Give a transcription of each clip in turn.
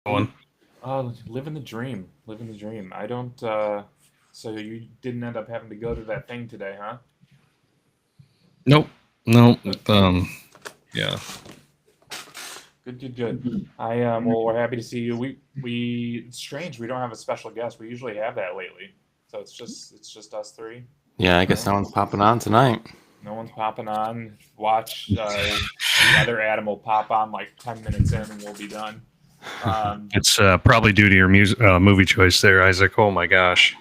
Going. Living the dream. Living the dream. I don't. So you didn't end up having to go to that thing today, huh? Nope. Nope. Good. Yeah. Good. Good. Good. Well, we're happy to see you. We. It's strange. We don't have a special guest. We usually have that lately. So it's just us three. Yeah, I guess No, that one's popping on tonight. no one's popping on. Watch. The other Adam will pop on like 10 minutes in, and we'll be done. Um, It's probably due to your movie choice there, Isaac. Oh my gosh.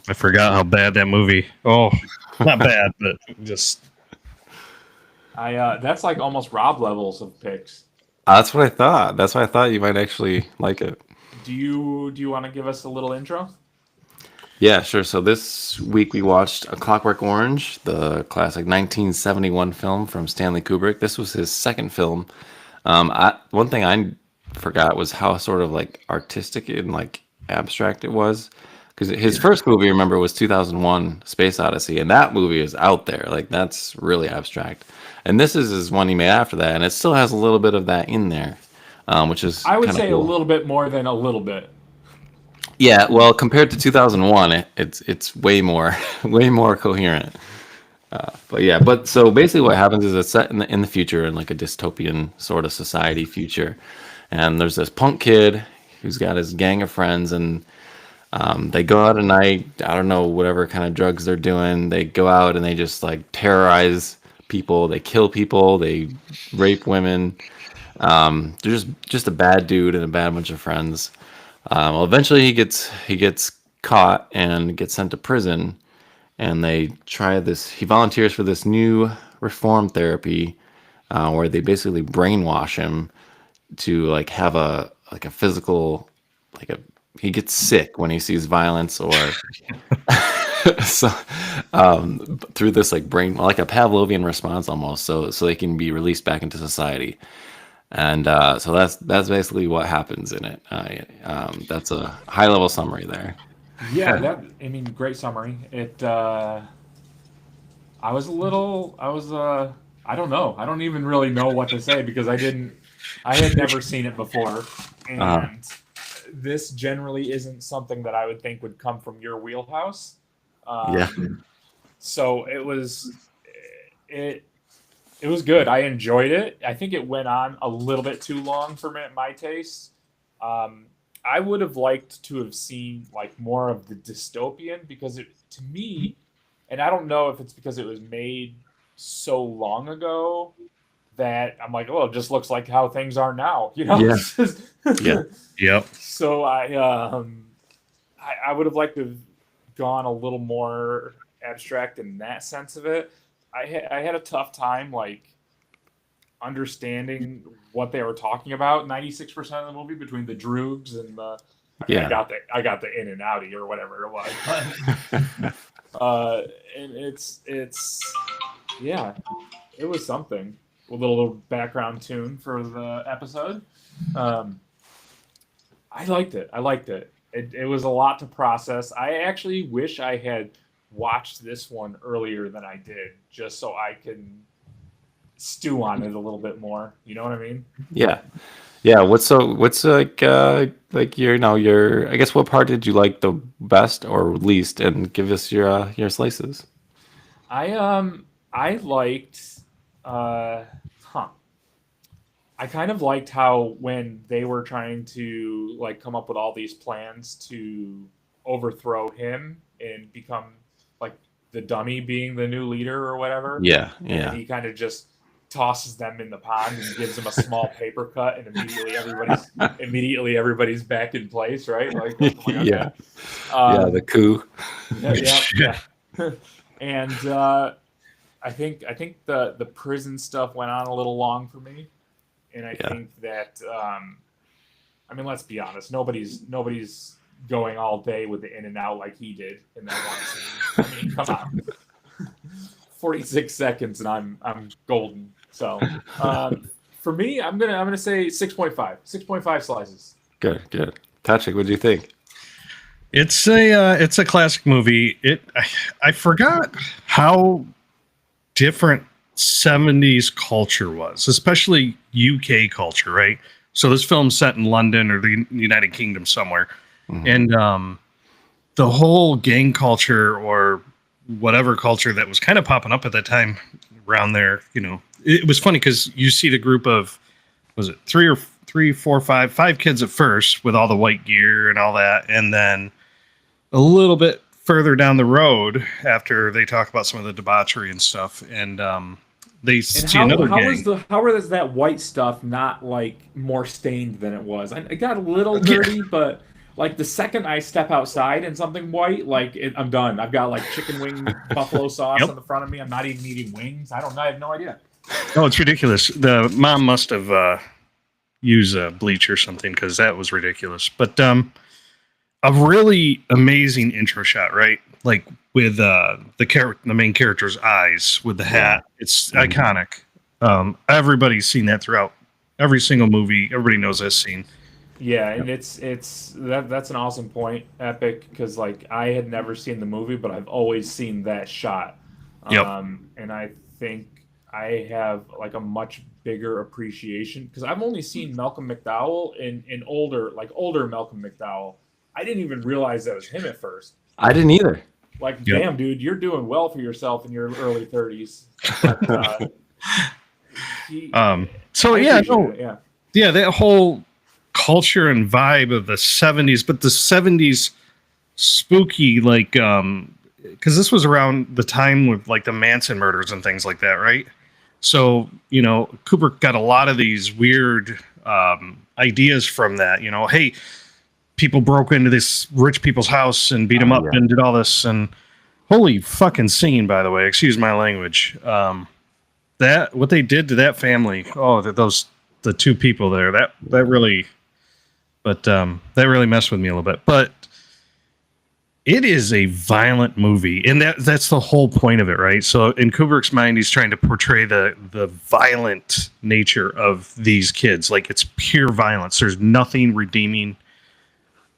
I forgot how bad that movie. Oh, not bad, but just that's like almost Rob levels of picks. That's what I thought. That's why I thought you might actually like it. Do you want to give us a little intro? Yeah, sure. So this week we watched A Clockwork Orange, the classic 1971 film from Stanley Kubrick. This was his second film. One thing I forgot was how sort of like artistic and like abstract it was. Because his first movie, remember, was 2001: Space Odyssey, and that movie is out there. Like that's really abstract. And this is his one he made after that, and it still has a little bit of that in there, which is I would kind of say a cool. little bit more than a little bit. Yeah, well, compared to 2001, it's way more way more coherent. But yeah, but so basically, what happens is it's set in the future, in like a dystopian sort of society future, and there's this punk kid who's got his gang of friends, and they go out at night. I don't know whatever kind of drugs they're doing. They go out and they just like terrorize people. They kill people. They rape women. They're just a bad dude and a bad bunch of friends. Well, eventually he gets caught and gets sent to prison, and they try this. He volunteers for this new reform therapy, where they basically brainwash him to like have a physical like a he gets sick when he sees violence or so through this like brain like a Pavlovian response almost, so they can be released back into society. And so that's basically what happens in it. That's a high level summary there. Yeah, that I mean, great summary. I was a little, I was, I don't know. I don't even really know what to say because I had never seen it before, uh, and this generally isn't something that I would think would come from your wheelhouse. yeah, So it it was good. I enjoyed it. I think it went on a little bit too long for my taste. Um, I would have liked to have seen like more of the dystopian because it to me, and I don't know if it's because it was made so long ago that I'm like, oh, it just looks like how things are now, you know. yeah, yeah, yep. So I would have liked to have gone a little more abstract in that sense of it. I had a tough time like understanding what they were talking about 96% of the movie between the droogs and the I mean yeah, I got the in and outie or whatever it was. And it's yeah, it was something. A little background tune for the episode. Um, I liked it. I liked it. It was a lot to process. I actually wish I had watched this one earlier than I did, just so I can stew on it a little bit more. You know what I mean? yeah, yeah. What's like your I guess what part did you like the best or least, and give us your slices. I liked uh huh. I kind of liked how when they were trying to like come up with all these plans to overthrow him and become like the dummy being the new leader or whatever, Yeah, and then yeah, he kind of just tosses them in the pond and gives them a small paper cut and immediately everybody's back in place, right? Like I'm like okay. yeah, yeah. The Um coup. yeah, yeah, yeah. And I think the prison stuff went on a little long for me, and I Yeah, think that I mean, let's be honest, nobody's going all day with the in and out like he did in that one scene. I mean, come on, 46 seconds and I'm golden. So for me, I'm gonna say 6.5, 6.5 slices. good, good. Patrick, what do you think? It's a classic movie. I forgot how different 70s culture was, especially UK culture, right? So this film's set in London or the United Kingdom somewhere. And the whole gang culture or whatever culture that was kind of popping up at that time around there, it was funny because you see the group of, was it five kids at first with all the white gear and all that. And then a little bit further down the road after they talk about some of the debauchery and stuff. And they see another gang. How is that white stuff not like more stained than it was? It got a little dirty, but like the second I step outside in something white, I'm done. I've got like chicken wing buffalo sauce on the front of me. I'm not even eating wings. I have no idea. Oh, it's ridiculous. The mom must have used bleach or something because that was ridiculous. But a really amazing intro shot, right? Like with the main character's eyes with the hat. It's iconic. Everybody's seen that throughout every single movie. Everybody knows that scene. Yeah, and that's an awesome point, Epic, because like I had never seen the movie, but I've always seen that shot. Yep. And I think I have like a much bigger appreciation because I've only seen Malcolm McDowell in older Malcolm McDowell. I didn't even realize that was him at first. I didn't either. Like, damn, dude, you're doing well for yourself in your early 30s. But, that whole culture and vibe of the 70s, but the 70s spooky, like because this was around the time with like the Manson murders and things like that, right? So Kubrick got a lot of these weird ideas from that. Hey, people broke into this rich people's house and beat them up and did all this, and holy fucking scene, by the way, excuse my language. That what they did to that family, the two people there, that really messed with me a little bit. But it is a violent movie, and that's the whole point of it, right? So in Kubrick's mind, he's trying to portray the violent nature of these kids. Like, it's pure violence. There's nothing redeeming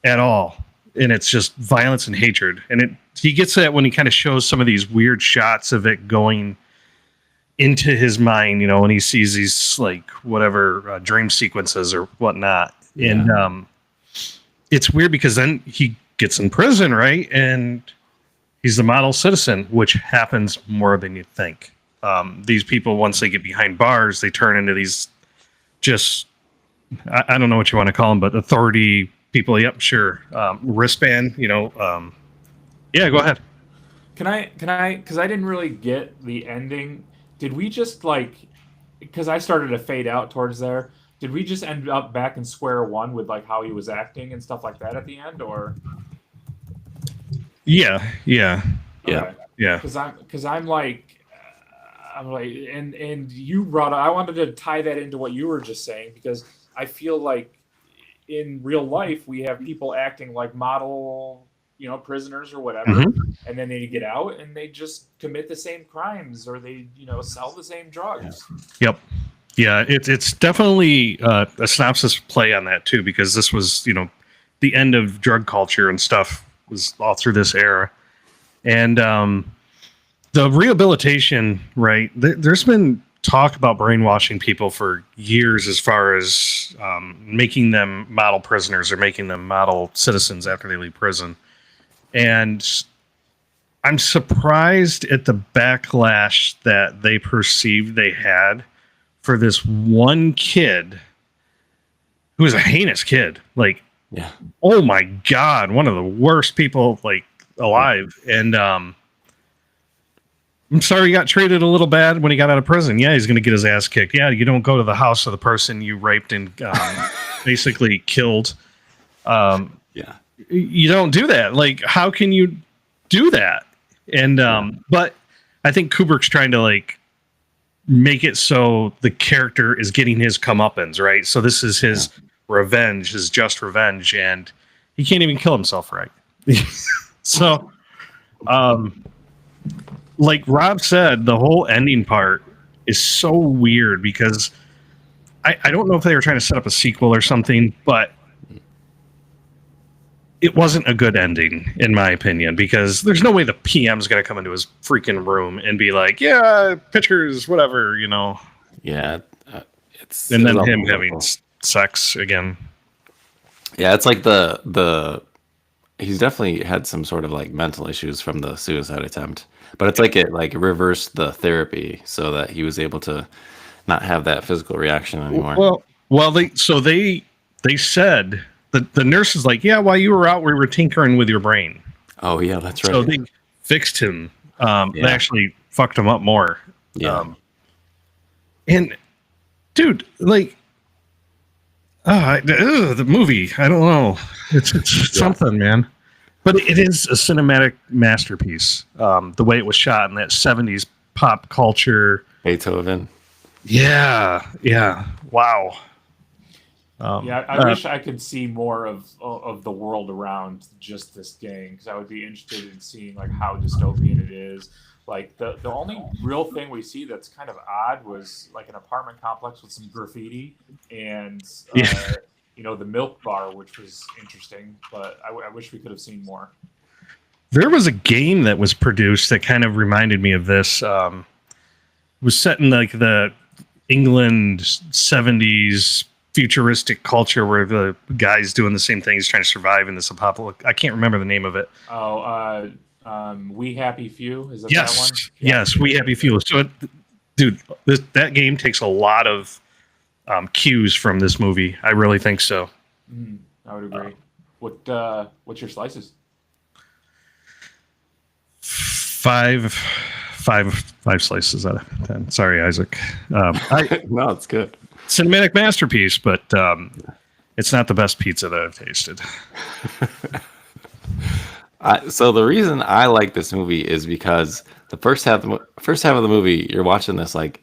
at all, and it's just violence and hatred. And he gets that when he kind of shows some of these weird shots of it going into his mind, when he sees these like whatever dream sequences or whatnot. And it's weird because then he gets in prison, right? And he's the model citizen, which happens more than you think. These people, once they get behind bars, they turn into these just, I don't know what you want to call them, but authority people. Yep, sure. Wristband, go ahead. Can I, because I didn't really get the ending. Did we just because I started to fade out towards there. Did we just end up back in square one with like how he was acting and stuff like that at the end, or? Yeah. Okay. Yeah. Because I'm like, and you brought up, I wanted to tie that into what you were just saying, because I feel like in real life we have people acting like model, prisoners or whatever, and then they get out and they just commit the same crimes, or they, sell the same drugs. Yep. Yeah, it's definitely a synopsis play on that too, because this was, the end of drug culture and stuff was all through this era. And the rehabilitation, right? There's been talk about brainwashing people for years as far as making them model prisoners or making them model citizens after they leave prison. And I'm surprised at the backlash that they perceived they had for this one kid who was a heinous kid. Like, oh my God, one of the worst people alive. And I'm sorry he got treated a little bad when he got out of prison. Yeah, he's going to get his ass kicked. Yeah, you don't go to the house of the person you raped and basically killed. You don't do that. Like, how can you do that? And but I think Kubrick's trying to make it so the character is getting his comeuppance, right? So this is his revenge, his just revenge, and he can't even kill himself, right? So, like Rob said, the whole ending part is so weird because I don't know if they were trying to set up a sequel or something, but it wasn't a good ending, in my opinion, because there's no way the PM's going to come into his freaking room and be like, yeah, pictures, whatever, Yeah. And then him having sex again. Yeah, it's like the he's definitely had some sort of like mental issues from the suicide attempt, but it's like it like reversed the therapy so that he was able to not have that physical reaction anymore. Well, they said the nurse is like, yeah, while you were out, we were tinkering with your brain. Oh yeah, that's right. So they fixed him. They Yeah. actually fucked him up more. Yeah. And dude, like, the movie, I don't know. It's something, man. But it is a cinematic masterpiece. The way it was shot in that 70s pop culture. Beethoven. Yeah. Wow. I wish I could see more of the world around just this gang, because I would be interested in seeing like how dystopian it is. Like the only real thing we see that's kind of odd was like an apartment complex with some graffiti and the milk bar, which was interesting. But I wish we could have seen more. There was a game that was produced that kind of reminded me of this. It was set in like the England 70s futuristic culture where the guy's doing the same things, trying to survive in this apocalypse. I can't remember the name of it. We Happy Few, is that Yes, that one? yes, We Happy Few. So, dude, that game takes a lot of cues from this movie. I really think so. I would agree. What's your slices? Five slices out of 10. Sorry, Isaac. No, it's good. Cinematic masterpiece, but it's not the best pizza that I've tasted. So the reason I like this movie is because the first half of the movie, you're watching this like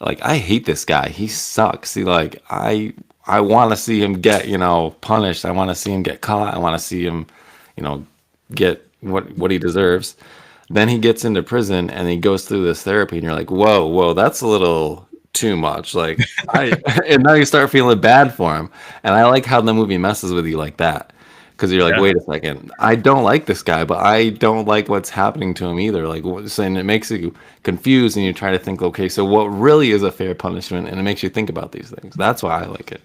I hate this guy. He sucks. See, like I want to see him get punished. I want to see him get caught. I want to see him get what he deserves. Then he gets into prison and he goes through this therapy, and you're like, whoa, that's a little too much. Like and now you start feeling bad for him. And I like how the movie messes with you like that. Because you're like, wait a second, I don't like this guy, but I don't like what's happening to him either. Like, and it makes you confused, and you try to think, okay, so what really is a fair punishment? And it makes you think about these things. That's why I like it.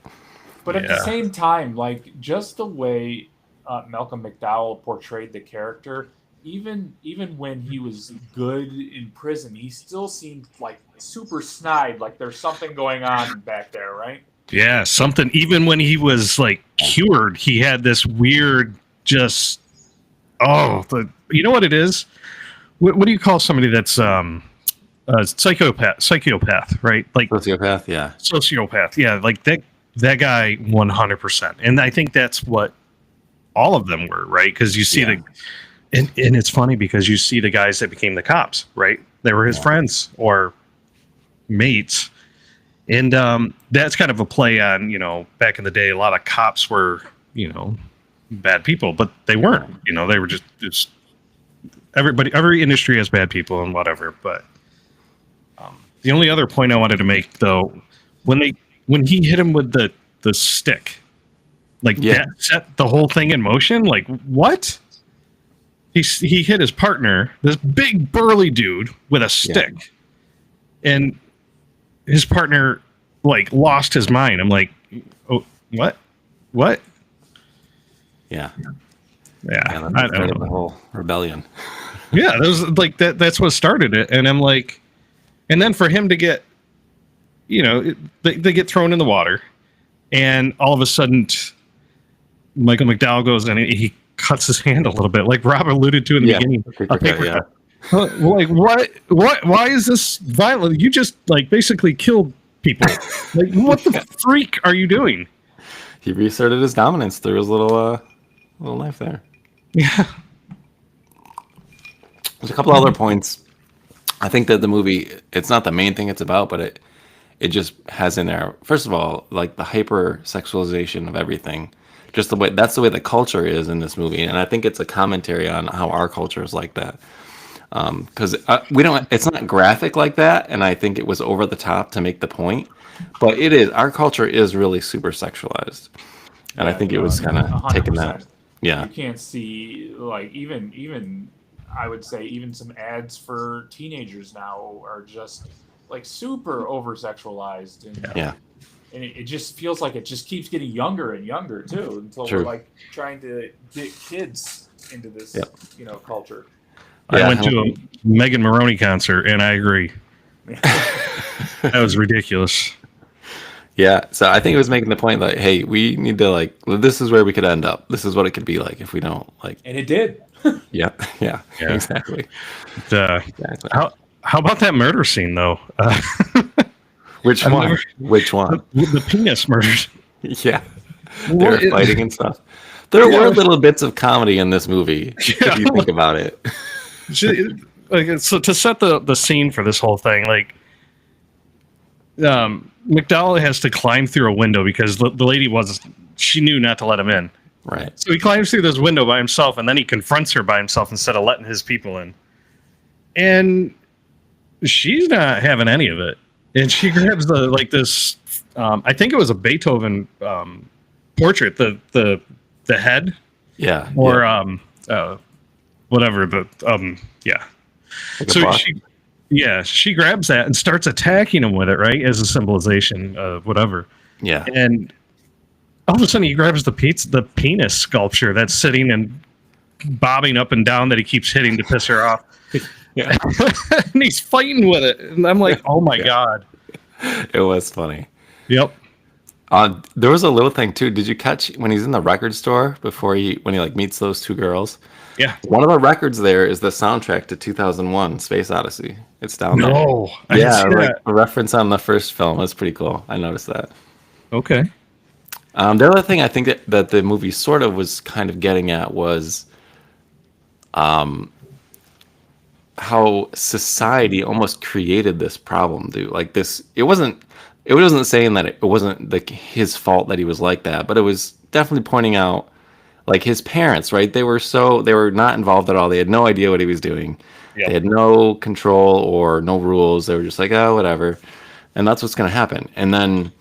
But at the same time, like just the way Malcolm McDowell portrayed the character, even when he was good in prison, he still seemed like super snide. Like there's something going on back there, right? Yeah, something. Even when he was like cured, he had this weird, just you know what it is? What do you call somebody that's a psychopath, right? Like Sociopath, yeah. Sociopath, yeah. Like that guy, 100%. And I think that's what all of them were, right? Because you see and it's funny because you see the guys that became the cops, right? They were his friends or mates. And that's kind of a play on, back in the day, a lot of cops were, bad people, but they weren't. They were just every industry has bad people and whatever. But the only other point I wanted to make, though, when he hit him with the stick, that set the whole thing in motion. Like, what? He hit his partner, this big burly dude, with a stick, and his partner lost his mind. I'm like, oh, what? Yeah. I don't know. The whole rebellion. Yeah, that was like that. That's what started it. And I'm like, and then for him to get, they get thrown in the water, and all of a sudden, Michael McDowell goes and he cuts his hand a little bit, like Rob alluded to in the beginning. A paper cut. Like what? Why is this violent? You just basically killed people. Like, what the freak are you doing? He reasserted his dominance through his little knife there. Yeah. There's a couple other points. I think that the movie, it's not the main thing it's about, but it just has in there, first of all, like the hyper sexualization of everything. Just that's the way the culture is in this movie. And I think it's a commentary on how our culture is like that. Because it's not graphic like that, and I think it was over the top to make the point, but it is, our culture is really super sexualized, and I think it was kind of taking that. Yeah, you can't see even I would say even some ads for teenagers now are just super over sexualized. And, and it just feels like it just keeps getting younger and younger too, until True. we're like trying to get kids into this, Yep. culture. I Yeah. went to a Megan Maroney concert, and I agree. That was ridiculous. Yeah, so I think it was making the point that, hey, we need to like, this is where we could end up. This is what it could be like if we don't like. And it did. Yeah, yeah, Yeah. exactly. Exactly. How about that murder scene though? Which I've one? never- Which one? The penis murder. Yeah, they What were is- fighting and stuff. There Yeah. were little bits of comedy in this movie if Yeah. you think about it. Like, so to set the scene for this whole thing, like, McDowell has to climb through a window because the lady she knew not to let him in. Right. So he climbs through this window by himself, and then he confronts her by himself instead of letting his people in. And she's not having any of it. And she grabs this. I think it was a Beethoven portrait. The head Yeah. or yeah. whatever. But yeah. Like a So boss. she grabs that and starts attacking him with it, right, as a symbolization of whatever. Yeah. And all of a sudden, he grabs the penis sculpture that's sitting and bobbing up and down that he keeps hitting to piss her off. Yeah. And he's fighting with it, and I'm like, oh my god. It was funny. Yep. There was a little thing too. Did you catch when he's in the record store when he like meets those two girls? Yeah. One of the records there is the soundtrack to 2001: Space Odyssey. It's down there. No. I didn't Yeah, see like that. a reference on the first film. That's pretty cool. I noticed that. Okay. The other thing I think that the movie sort of was kind of getting at was how society almost created this problem, dude. Like this, it wasn't saying that it wasn't like his fault that he was like that, but it was definitely pointing out like his parents, right? They were not involved at all. They had no idea what he was doing. Yep. They had no control or no rules. They were just like, oh, whatever. And that's what's going to happen. And then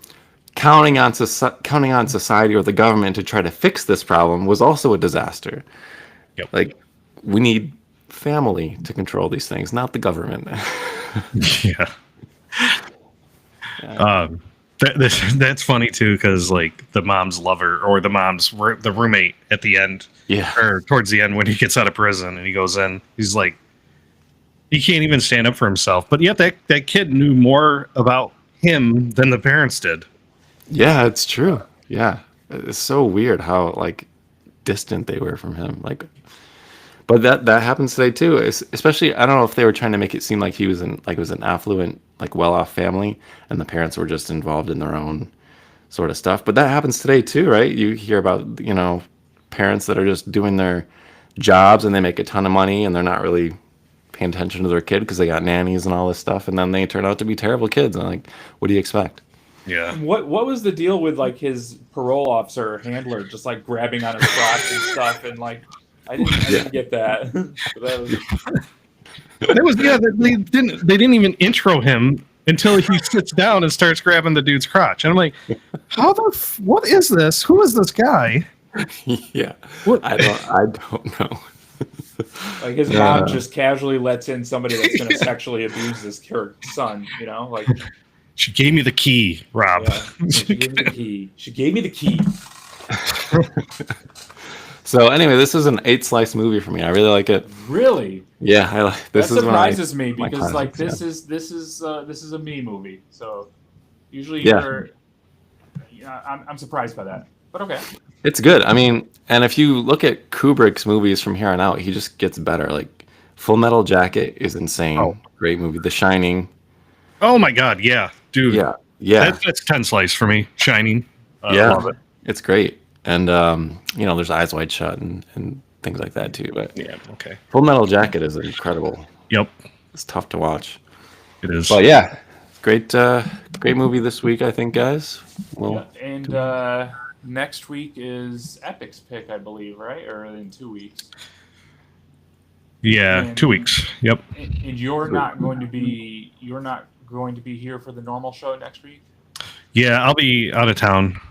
counting on society or the government to try to fix this problem was also a disaster. Yep. Like, we need family to control these things, not the government. Yeah. That's funny too, because like the mom's lover or the roommate at the end, Yeah. or towards the end when he gets out of prison and he goes in, he's like, he can't even stand up for himself. But yet that kid knew more about him than the parents did. Yeah, it's true. Yeah. It's so weird how like distant they were from him. Like, but that happens today too. Especially, I don't know if they were trying to make it seem like it was an affluent, like well-off family, and the parents were just involved in their own sort of stuff. But that happens today too, right? You hear about parents that are just doing their jobs and they make a ton of money and they're not really paying attention to their kid because they got nannies and all this stuff, and then they turn out to be terrible kids. And like, what do you expect? Yeah. What was the deal with like his parole officer handler just like grabbing on his crotch and stuff, and like I didn't get that. That was, They didn't even intro him until he sits down and starts grabbing the dude's crotch. And I'm like, what is this? Who is this guy? Yeah, What? I don't know. like his mom just casually lets in somebody that's going to sexually abuse her son. Like She gave me the key, Rob. yeah, she gave me the key. She gave me the key. So anyway, this is an 8-slice movie for me. I really like it. Really? Yeah, I like this. That surprises me my because like classics, this is a me movie. So usually Yeah. I'm surprised by that. But okay. It's good. I mean, and if you look at Kubrick's movies from here on out, he just gets better. Like Full Metal Jacket is insane. Oh. Great movie. The Shining. Oh my god, yeah, dude. Yeah. That's 10 slice for me. Shining. Yeah. Love it. It's great. And there's Eyes Wide Shut and things like that too. But Yeah. Okay. Full Metal Jacket is incredible. Yep. It's tough to watch. It is. But yeah, great movie this week, I think, guys. Well, Yeah, and next week is Epic's pick, I believe, right? Or in 2 weeks. Yeah. and- 2 weeks. Yep. And you're not going to be here for the normal show next week. Yeah, I'll be out of town.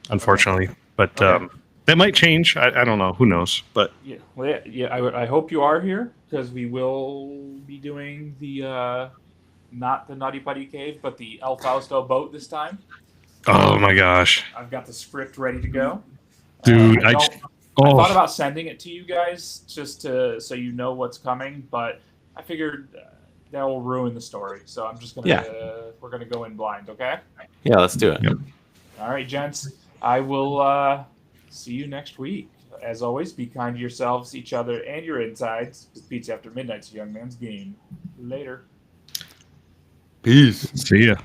Unfortunately, but Okay. that might change. I don't know. Who knows? But Yeah, well, yeah. I hope you are here because we will be doing the not the Nutty Buddy Cave, but the El Fausto boat this time. Oh my gosh, I've got the script ready to go. dude! I Oh, thought about sending it to you guys just so you know what's coming, but I figured that will ruin the story. So I'm just gonna we're gonna go in blind, okay? Yeah, let's do it. Yep. All right, gents. I will see you next week. As always, be kind to yourselves, each other, and your insides. Pizza After Midnight's a young man's game. Later. Peace. see ya.